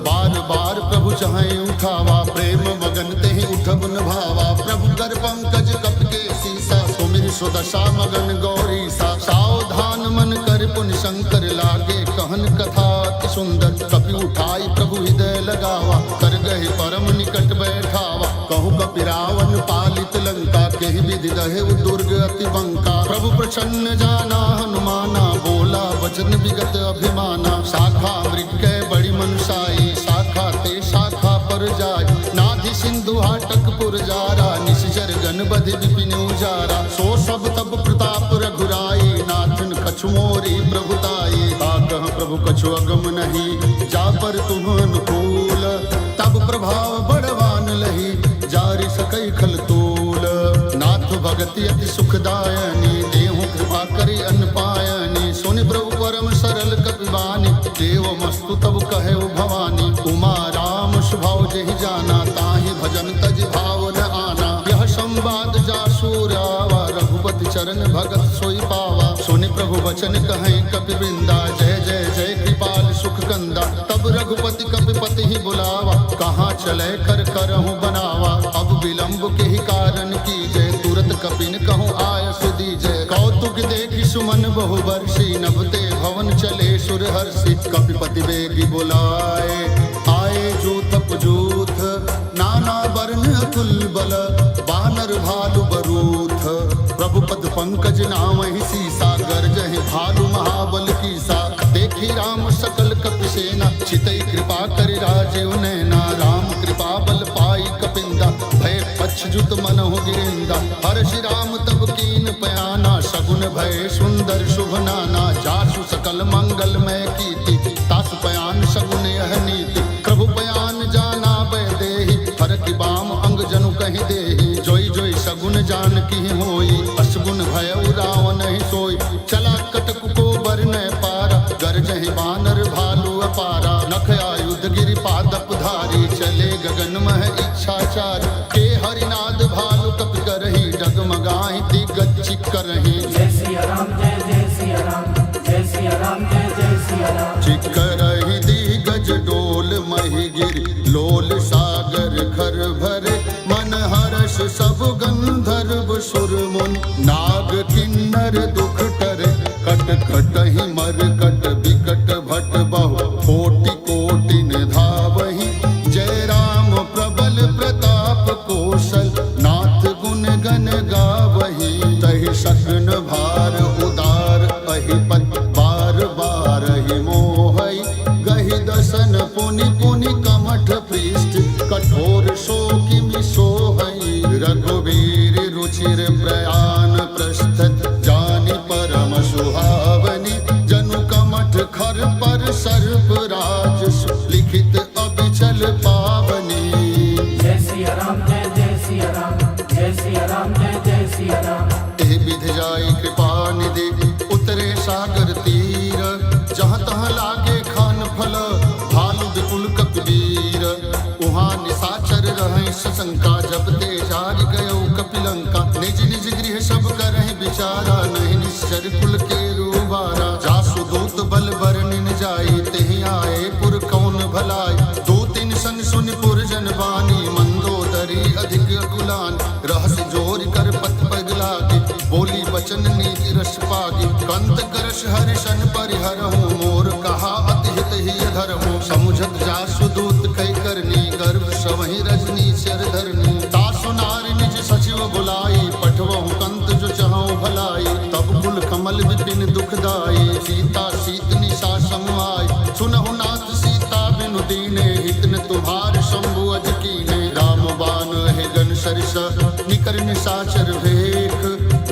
बार बार प्रभु चाहे उठावा प्रेम मगन तेहि उठब न भावा। प्रभु कर पंकज कप के सीसा सुमिर सुदशा मगन गौरी सा। सावधान मन कर पुनि शंकर लागे कहन कथा अति सुंदर। कपि उठाई प्रभु हृदय लगावा कर गहे परम निकट बैठावा। कहु कपि रावण पालित लंका केहि विधि दहे दुर्ग अति बंका। प्रभु प्रसन्न जाना हनुमाना बोला वचन विगत अभिमाना। शाखा मृग बड़ी मनुषाई शाखा ते शाखा पर जाय। नाधि सिंधु हाटक पुर जारा निशिचर गण बधि विपिन उजारा। सो सब तब प्रताप रघुराई नाथन कछु मोरी प्रभुताई। ताकह प्रभु कछु अगम नहीं जा पर तुम अनुकूल। तब प्रभाव बड़वान लही जारि सकई खल तूल। नाथ भगति अति सुखदायनी देहु कृपा करि अन्न पायनी। सुनि प्रभु परम सरल कपिबानी देव मस्तु तब कहे भवानी। उमा राम स्वभाव जहि जाना ताहि भजन तज भाव न आना। यह संवाद जासुर आवा रघुपति चरण भगत सोई पावा। सुनि प्रभु वचन कहे कपि वृंदा जय जय जय कृपाल सुख कंदा। तब रघुपति कपिपति ही बुलावा कहाँ चले कर करहु बनावा। अब विलंब के ही कारण कीजय तुरत कपिन कहूँ आयस दीजय। कौतुक देखि सुमन बहु वर्षी नभते भवन चले सुर हर्षि। कपिपति बेगी बुलाए आए जूथ पजूथ नाना वर्ण अतुल बल बानर भालु बरूथ। प्रभु पद पंकज नाम ही सीसा गर्जहि भालु महाबल कीसा। देखी राम सकल कपि सेना चितई कृपा करि राजीव नैना। राम कृपा बल पाई कपिंदा भय पच्छजुत मनहु गिरिंदा। हर्षि राम तब कीन पयाना सगुन भय सुंदर शुभ नाना। जासु सकल मंगल में कीति तासु पयान सगुन यह नीति। प्रभु पयान जाना बै देहि हर की बाम अंग जनु कहि देहि। जोई जोई सगुन जान की होई असगुन भय रावण ही सोई। चला कटक को बरन पारा गरजहि बानर भालु अपारा। नख आयुध गिरि पादप धारी चले गगन मह इच्छाचारी। के हरिनाद भालु कपि करहि डगमगाहि दिग्गज करहि। जय सिया राम जय जय सिया राम जय सिया राम जय जय सिया राम। चिकरहि दिग्गज डोल महि गिरि लोल सागर खर भरे। मन हर्ष सब गंधर्व सुर मुन नाग किन्नर दुख टरे। कट कटहि मर कट विकट भट बहु कोटि कोटि निधावहि। जय राम प्रबल प्रताप कौशल नाथ गुण गण गावहि। तहि सकन भार उदार अहिपत बार बार ही मोहई। गहि दसन पुनि पुनि कमठ पृष्ठ कठोर शोकि मिसोहई। रघुवीर रुचिर प्रयाण प्रस्थत जानि परम सुहावनी। जनु कमठ खर पर सर्प राज लिखित अब जय सिया राम जय सिया राम। ए विध जाई कृपा निधि उतरे सागर तीर, जहाँ तहाँ लागे खान फल भालु विपुल कपिवीर। उहाँ निशाचर रहे सशंका, जब ते जाग गयो कपिलंका। निज निज गृह सब करहि विचारा, नहीं निश्चर कुल के रूबारा। जासु दूत बल बरनिन जाई, तेहि आए पुर कौन भलाई। दो तीन सन सुनि पुर जन बानी, मंदोदरी अधिक अकुलान। रहस्य जोर कर पत पग लागे, बोली वचन नीति रस पागे। कंत करश हरिशन परिहरहूँ, मोर कहा अति हित ही धरहूँ। समुझत जासु दूत कई करनी, गर्भ सवहि रजनी चर धरनी। तासु नारी निज सचिव बुलाई, पठवहु कंत जो चहु भलाई। तब कुल कमल विपिन दुखदाई, सीता सीत निशा समुआई। सुनहु नाथ सीता बिनु दीने, हित न तुम्हार शंभु अज कीने। राम बाण है गन सरिस, निकर निशाचर भेख।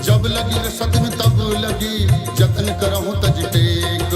जब लगी रसतन तब लगी, जतन करहु तज टेक।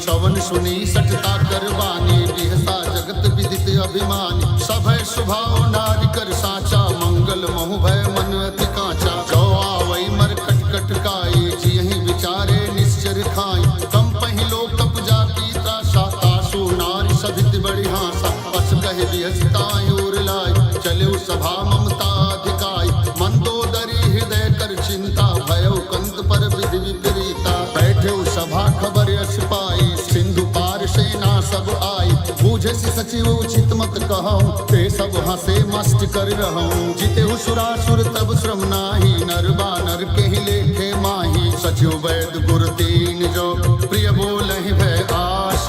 श्रवण सुनी सठता करवानी, बिहसा जगत विदित अभिमानी। सभय स्वभाव नारी कर साचा, मंगल महु भय मन अति कांचा। जो आवई मर कट कट काई, जियहि विचारे निश्चर खाई। कम पहि लोक कप जाति त्रासा, तासु नारी सभित बड़ी हासा। अस कहे बिहसताई और लाई, चले सभा ममता अधिकाई। मंदोदरी हृदय कर चिंता, भयो कंत पर विधि विपरीता। बैठे सभा खबर यश पाई, सिंधु पार सेना सब आई। बूझे सचिव उचित मत कहूँ, ते सब हंसे मस्त कर रहूँ। जिते सुरासुर तब श्रम नाही, नर बानर के ही लेखे माही। सचिव वैद गुर तीन जो, प्रिय बोलहि भय आस।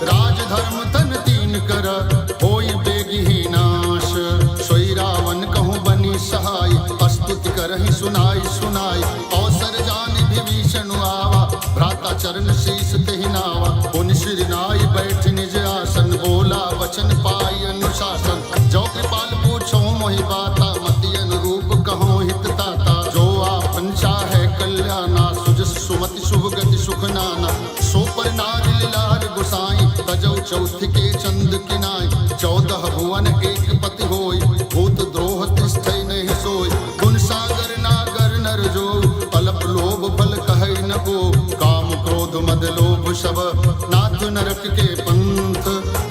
राज धर्म तन तीन कर, होई बेगी नाश। सोई रावण कहूँ बनी सहाय, स्तुति करहि सुनाई सुनाई। अवसर जानि विभीषण आवा, भ्राता चरण शीस तेहि नावा। पुनि श्री नाई बैठ निज आसन, बोला वचन पाई अनुशासन। जो कृपाल पूछो मोहि बाता, मति अनुरूप कहो हित ताता। जो आपन चाहे कल्याणा, सुजस सुमति शुभ गति सुख नाना। सो पर नारि लार गुसाई, तजौ चौथ के चंद किनाई। 14 भुवन एक पति होय, भूत द्रोह तिष्ठै नहीं सोय। गुण सागर नागर नर जो, अल्प लोभ फल कहै न को। काम क्रोध मद लोभ सब, नाथ नरक के पंथ।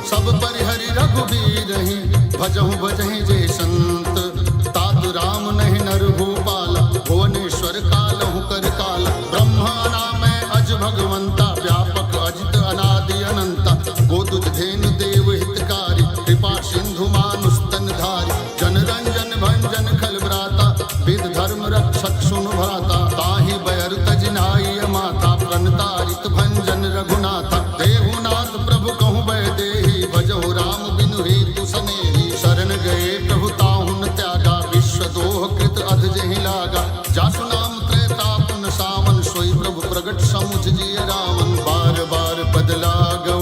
सब परिहरि रघुबीर ही, भजहु भजहि जे संत। तातु राम नहीं नर भूपाला, भुवनेश्वर कालहु कर काला। ब्रह्माना में अज भगवंता, व्यापक अजित अनादि अनंता। गोदुज धेनु देव हितकारी, कृपा सिंधु मानुष तन धारी। जन रंजन भंजन खल भ्राता, विद धर्म रक्षक सुन भ्राता। ताहि बैर तज नाई माता, प्रणतारित भंजन रघुनाथा। देहुनाथ प्रभु कहूँ बै देहि, भजहु राम बिनु हेतु सनेहि। शरण गए प्रभु ताहु न त्यागा, विश्व दोह कृत अध जहि लागा। जासु नाम त्रैतापन सावन, सोई प्रभु प्रगट समुझ जिय रावण। बार बार पद लागौ,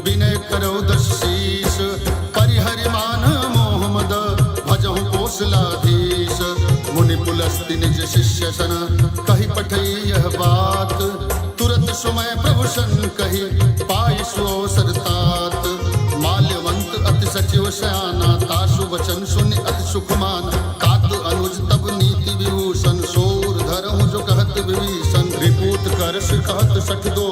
विनय करौ दस शीस। परिहरि मान मोह मद, भजहु कौशलाधीश। मुनि पुलस्ति निज शिष्य सन, कहि पठै यह बात। तुरत सुमय प्रभु सन कहि, पाई सुअवसर तात। माल्यवंत अति सचिव सयाना, तासु वचन सुनि अति सुख माना। तात अनुज तब नीति विभूषण, सोर धरहु जो कहत विभीषण। रिपूत कर कहत सठ दो,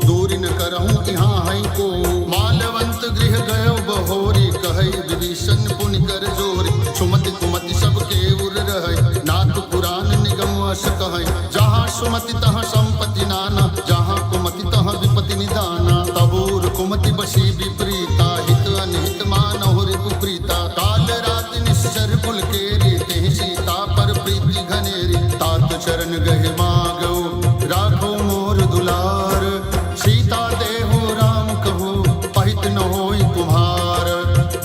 दूरी न करहूँ यहाँ है को। माल्यवंत गृह गयो बहोरी, कहै विभीषण पुनि कर जोरी। सुमति कुमति सब के उर रहै, नाथ पुराण निगम अस कहै। जहाँ सुमति तहाँ संपत्ति नाना, जहाँ कुमति तहाँ विपत्ति निदाना। तबूर कुमति बसी विपरीता, हित अनहित मानहु रिपु प्रीता। काल राति निश्चर कुल केरी, तेहि सीता पर प्रीति घनेरी। तात चरण गहि मागौ, राखो मोर दुलार। सीता देहु राम कहु, पहित न होई तुम्हार।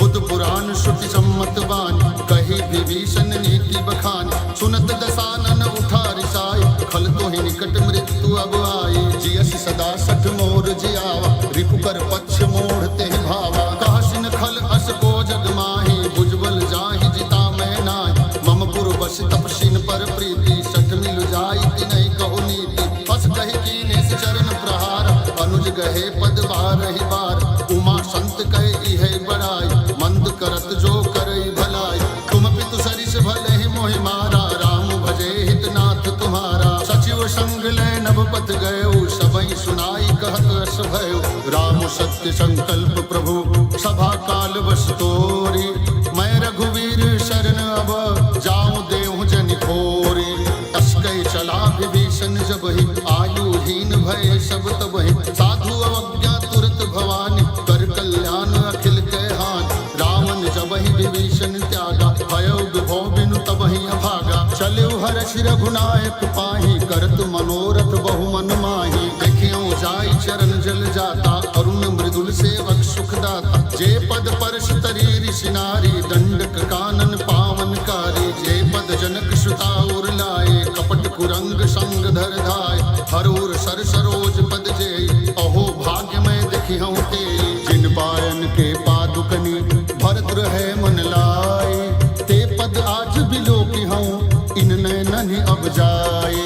बुद्ध पुराण श्रुति सम्मत बानी, कही विभीषण नीति बखानी। सुनत दसानन उठा रिसाई, खल तो ही निकट मृत्यु अब आई। जियस सदा सठ मोर जियावा, रिपुकर पक्ष मोढ़ तेहि भावा। कहसिन खल अस को जग माही, भुजबल जाहि जिता मैं नाहि। मम पुर बस तपसिन पर प्रीति, सठ मिल जाई तिनहि कहु नीति। अस कहि कीने चरण प्रहार, अनुज गहे पद बारहि बार। उमा संत कहे इहे बड़ाई, मंद करत जो करई भलाई। तुम पितु सरिस भले ही मोहि मारा। संग ले नभपत गयो, सबई सुनाई कहत अस भयो। राम सत्य संकल्प प्रभु सभा काल बस तोरी, मैं रघुवीर शरण अब जाऊं देहु जनि थोरी। अस कहि चला विभीषण जबहि, आयुहीन भय सब तबहि। साधु अवज्ञा तुरत भवानी, कर कल्याण अखिल के हानि। रावण जबहि विभीषण त्यागा, भयो विभो बिनु तबहि अभागा। चले हर्षि रघुनायक पाहि, करत मनोरथ बहु मन माहि। देखियो जाई चरण जल जाता, अरुण मृदुल सेवक सुखदाता। जे पद परश तरी ऋषि नारी, दंडक कानन पावन कारी। जे पद जनक सुता उर लाए, कपट कुरंग संग धर धाय। हरूर सर सरोज पद जेई, अहो भाग्य मैं देखिहूँ ते। जिन पायन के पादुकनी, भरत रहे मन लाए। ते पद आज बिलोकी हूँ, इन नैनहि अब जाए।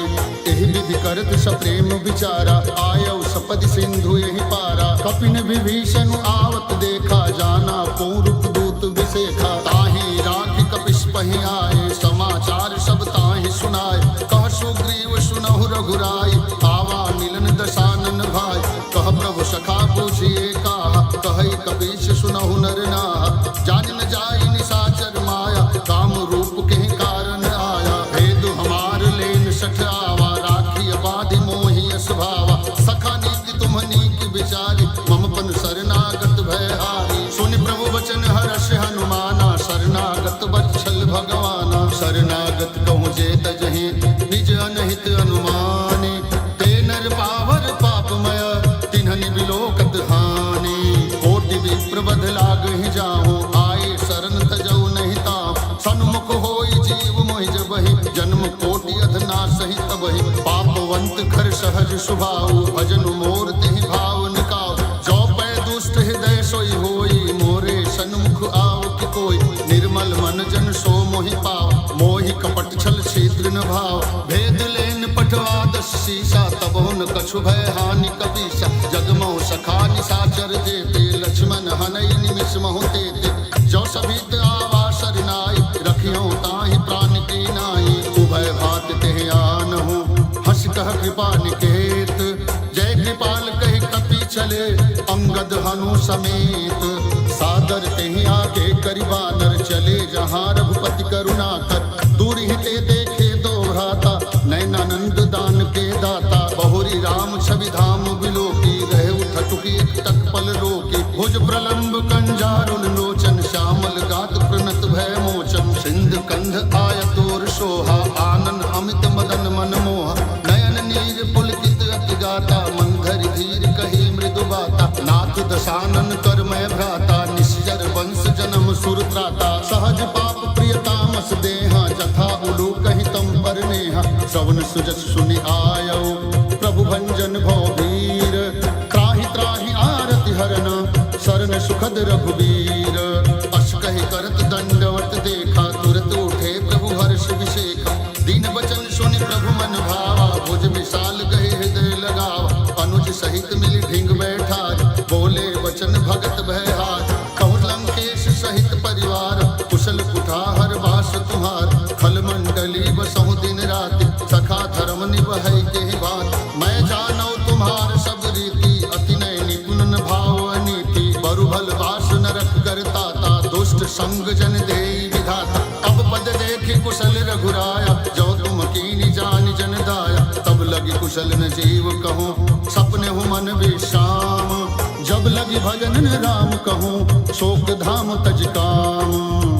एहि विधि करत सप्रेम विचारा, आयौ सपदि सिंधु यहि पारा। कपिन विभीषण आवत देखा, जाना पौरुष दूत विशेखा। ताहि राखि कपिस पहि आए, समाचार सब ताहि सुनाए। कह सुग्रीव सुनहु रघुराई, आवा मिलन दशानन भाई। कह प्रभु सखा पूछिए काहा, कहई कपीश सुनहु नर नाहा। जान न जाई निशाचर माया, काम रूप के कारण आया। भेद हमार लेन सठ आवा, राखी अबाधि मोहि यस भावा। सखा नीति तुम्हनी की विचारी, ममपन शरणागत भयहारी। सुनि प्रभु वचन हर्ष हनुमाना, शरणागत वत्सल भगवाना। शरणागत कहूँ जे तजहि, निज अनहित अनुमानी। ते नर पावर पापमय, तिन्हनि बिलोकत हानि। कोटि विप्र बध लागहि जाहु, आए शरण तजौ नहीं ताहु। सन्मुख होई जीव मोहि जबहि, जन्म कोटि अधनासहि तबहि। पापवंत खर सहज सुभाऊ, भजन मोर तेहि भाव निकाऊ। जो पै दुष्ट हृदय सोई होई, मोरे सन्मुख आव कि कोई। निर्मल मन जन सो मोहि पाव, मोहि कपट छल छिद्र न भाव। भेद लेन पठवा दस सीसा, तबहु न कछु भय हानि कपीसा। जगमोह सखा निशाचर जेते, लक्ष्मण हनई निमिष महु तेते। जो सभित आवा सरनाई, रखियो ताहि प्राण की नाई। उभय भात तेहि आनहु, हस कह कृपा निकेत। जय कृपाल कहि कपि चले, अंगद हनु समेत। सादर तेहि आगे करि बानर, चले जहाँ रघुपति करुणा कर। दूर ही ते देखे दो भ्राता, नैनानंद दान के दाता। बहुरी राम छवि धाम बिलोकी, रहे उठटुकी एक तक पल रोकी। भुज प्रलंब कंजारुन लोचन, श्यामल गात प्रणत भय मोचन। सिंध कंध आयतोर शोभा, आनन अमित मदन मन मोहा। नयन नीर पुलकित अति गाता, मंधर धीर कही मृदु बाता। नाथ दशानन कर मैं भ्राता, निश्चर वंश जन्म सुर त्राता। सहज पाप प्रियतामस देहा, जथा उलू कहि तम पर नेहा। श्रवण सुजस सुनि आयौ, प्रभु भंजन भौवीर। त्राहि त्राहि आरति हरन, शरण सुखद रघुवीर। अस कहि करत दंडवत देखा, तुरत उठे प्रभु हर्ष विशेखा। दीन वचन सुनि प्रभु मन भावा, भुज विशाल गहे हृदय लगावा। अनुज सहित मिली ढिंग बैठार, बोले वचन भगत भयहार। कहु लंकेश सहित परिवार, कुशल कुठार वास तुम्हार। खल मंडली बसहु दिन राति, सखा धर्म निबहै के बात। मैं जानौ तुम्हार सब रीति, अति नय निपुण न भाव अनीति। बरु भल वास नरक करताता, दुष्ट संग जन देई विधाता। अब पद देखि कुशल रघुराया, जो तुम कीनि जानि जन दाया। तब लगी कुशल न जीव कहूँ, सपने हूँ मन विश्राम। जब लगी भजन राम कहूँ, शोक धाम तज काम।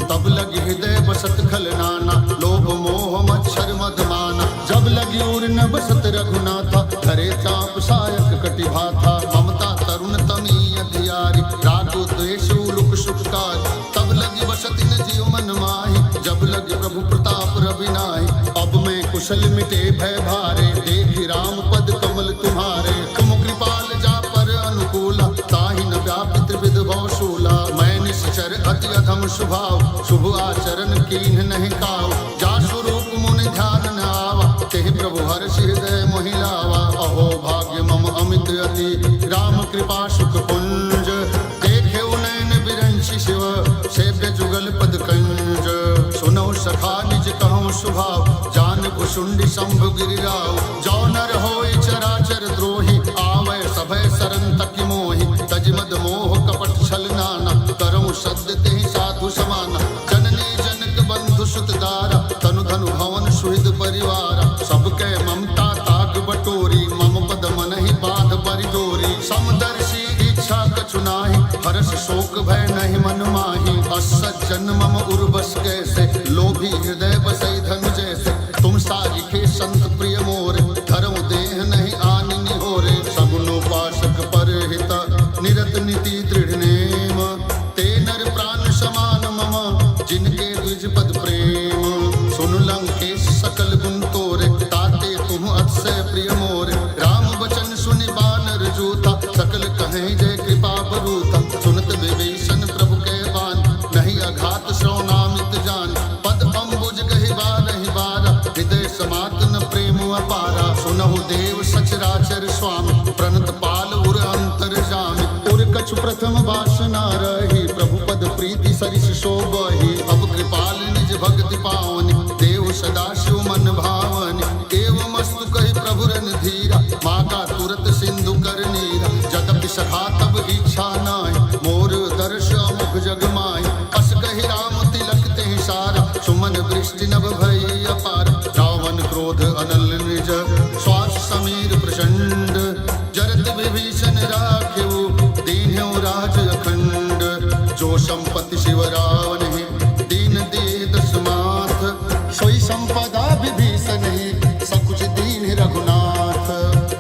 तब लगी हृदय बसत खल नाना, लोभ मोह मच्छर मदमाना। जब लगी उर न बसत रघुनाथा, धरे चाप सायक कटि भाथा। ममता तरुण तमी अधियारी, रागो द्वेष लुक सुखकारी। तब लगी बसत न जीव मन माही, जब लगी प्रभु प्रताप रविनाही। अब मैं कुशल मिटे भय भारे, देखि राम पद कमल तुम्हारे। तुम कृपाल जा पर अनुकूला, ताहि न व्यापि त्रिविध भव शूला। मैं निश्चर अति अधम स्वभाव, शुभ आचरण कीन्ह नहीं काव। जा स्वरूप मुनि ध्यान न आवा, तेहि प्रभु हर्षि हृदय मोहि लावा। अहो भाग्य मम अमित अति, राम कृपा सुख पुंज। देखे नयन बिरंचि शिव, सेव्य जुगल पद कंज। सुनौ सखा निज कहूँ स्वभाव जान भुषुंडी शंभु गिरिराव जो नर होय चराचर द्रोही आवै सभय सरन तक मोहि तजमद मोह कपट छल नाना करऊं सद्य तेहि साधु समाना जननी जनक बंधु सुत दारा तनु धनु भवन सुहृद परिवारा सबके ममता ताक बटोरी मम पद मनहि बाध परिदोरी समदर्शी इच्छा कछु नाहि हर्ष शोक भय नहीं मन माहि असज्जन मम उर्वश कैसे लोभी हृदय बसई धन जैसे तुम सारिखे संत प्रिय मोर धर्म देह नहीं आनि निहोरे सगुनोपासक परहित निरत नीति दृढ़ नेम ते नर प्राण समान मम जिनके द्विज पद प्रेम सुन लंकेश सकल गुण तोरे ताते तुम अतिशय प्रिय मोरे राम वचन सुनि बानर जूता सकल कहें जय कृपा बरूता सुनत विभीषण प्रभु के बान नहीं अघात श्रवणामित जान पद अम्बुज गहि बारहि बारा हृदय समात न प्रेम अपारा सुनहु देव सचराचर स्वामी प्रणत पाल उर अंतर जामि उर कछु प्रथम वासना रही प्रभु पद प्रीति सरिस शोभहि अब कृपाल निज भक्ति पावनि देव सदा शिव मन भावनि एवं मस्तु कहि प्रभु रन धीरा मागा तुरत सिंधु कर नीरा जदपि सखा तब इच्छा नाहि मोर दर्श मुख जग माहि अस कहि राम तिलक तेहि सारा सुमन वृष्टि नभ भई अपार रावण क्रोध अनल निज श्वास समीर प्रचंड जरत विभीषण राखेउ दीन्हु राज अखंड जो संपत्ति शिव रावण है दीन दे दस माथ सोई संपदा विभीषण है सकुच दीन रघुनाथ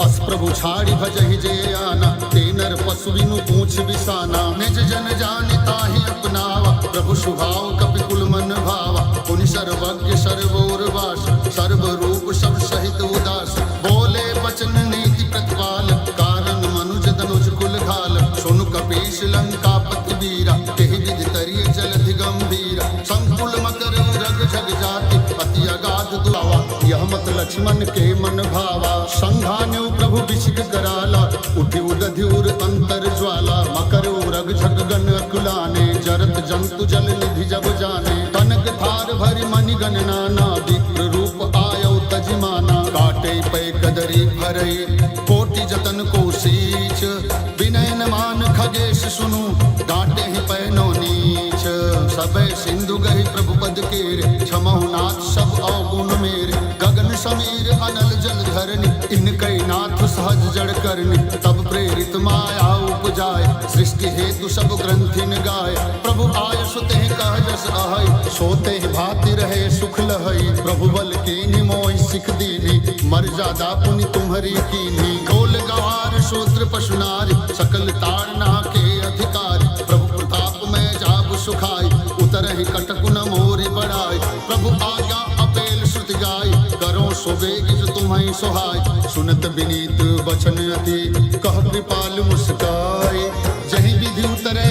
अस प्रभु छाड़ी भजहि जय आना ते नर पशु बिनु पूछ बिसाना निज जन जानि ताहि अपनावा प्रभु स्वभाव कपि कुल मन भावा पुनि सर्वज्ञ सर्वोर वास सर्व रूप सब सहित उदास बोले बचन नीति प्रतिपाल कारण मनुज धनुज कुल घाल सुनु कपीश लंकापति वीरा तेहि विधि तरिय जलधि गंभीरा संकुल मकर रग जग जाति अति अगाध दुआवा यह मत लक्ष्मण के मन भावा संघान्यु प्रभु बिछिक कराला उठि उदधि उर अंतर ज्वाला मकर रग झग गन अकुलाने जरत जंतु जल निधि जब जाने कनक थार भरि मणि गण नाना विप्र रूप आयो तजिमाना काटे पै कदरी भरई कोटि जतन को सीच विनय न मान खगेश सुनु डांटे ही पैनो नीच सबे सिंधु गहि प्रभु पद केरे क्षमहु नाथ सब अवगुण मेरे गगन समीर अनल जल धरनि इनकै नाथ सहज जड़ करनि तब प्रेरित माया उपजाय सृष्टि हेतु सब ग्रंथिन गाय प्रभु आय सुते कह जस अहै सोते भाति रहे सुख लहै प्रभु बल कीनि मोहि सिख दीनी मर्यादा पुनि तुम्हरी कीनी ढोल गवार शूद्र पशु नारी सकल ताड़ना के अधिकारी प्रभु प्रताप में जाब सुखाई उतरहि कटकु न मोरि बढ़ाई प्रभु आज्ञा अपेल श्रुति गाय करो सुबेग जो तुम्हें सुहाय सुनत विनीत बचन अति कह कृपाल मुस्काय जहि विधि उतरे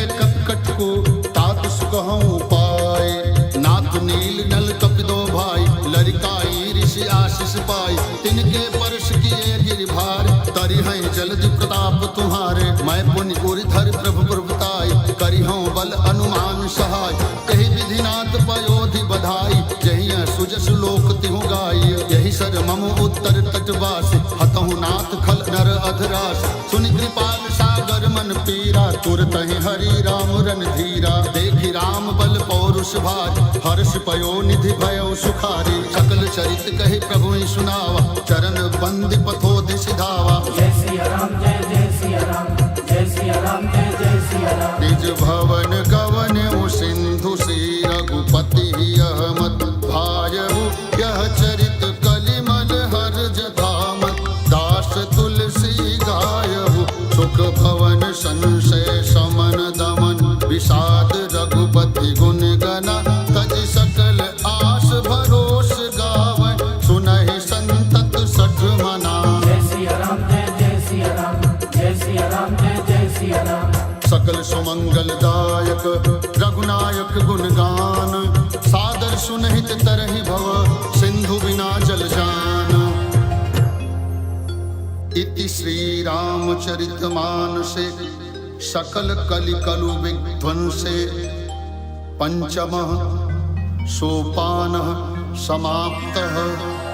कट को तात सुकहूँ पाए नाथ नील नल कपिदो भाई लरिकाई ऋषि आशीष पाई तिनके परश किए गिरिभार तरि हैं जलधि प्रताप तुम्हारे मैं पुण्य उर धर प्रभु प्रभुताई करि हूँ बल अनुमान सहाय यही विधिनाथ पयोधि बधाई जहिया सुजस लोक तिहु गाई यही सर मम उत्तर तटवास हतहु नाथ खल नर अधरास सुनि कृपाल सागर मन पीरा तुरत ही हरि राम रन धीरा देखि राम बल पौरुष भार हर्ष पयो निधि भयो सुखारी सकल चरित कहि प्रभु ही सुनावा चरण बंदि पथोधि सिधावा जय सिया राम जय जय सिया राम जय सिया राम जय जय सिया राम निज भवन गवन सिंधु श्री रघुपति अहमत भायहु यह चरित कलिमल हर्ष धामत दास तुलसी गायहु सुख भवन संशय समन दमन विषाद रघुपति गुण गना तज सकल आस भरोस गावै सुनहि संतत सठ मना जय सिया राम जय जय सिया राम जय सिया राम जय जय सिया राम सकल सुमंगलदायक रघुनायक गुणगान सादर सुनहित तरहि भव सिंधु बिना जल जान इति श्री रामचरित मानसे सकल कलि कलु विध्वंसे पंचमः सोपानः समाप्तः।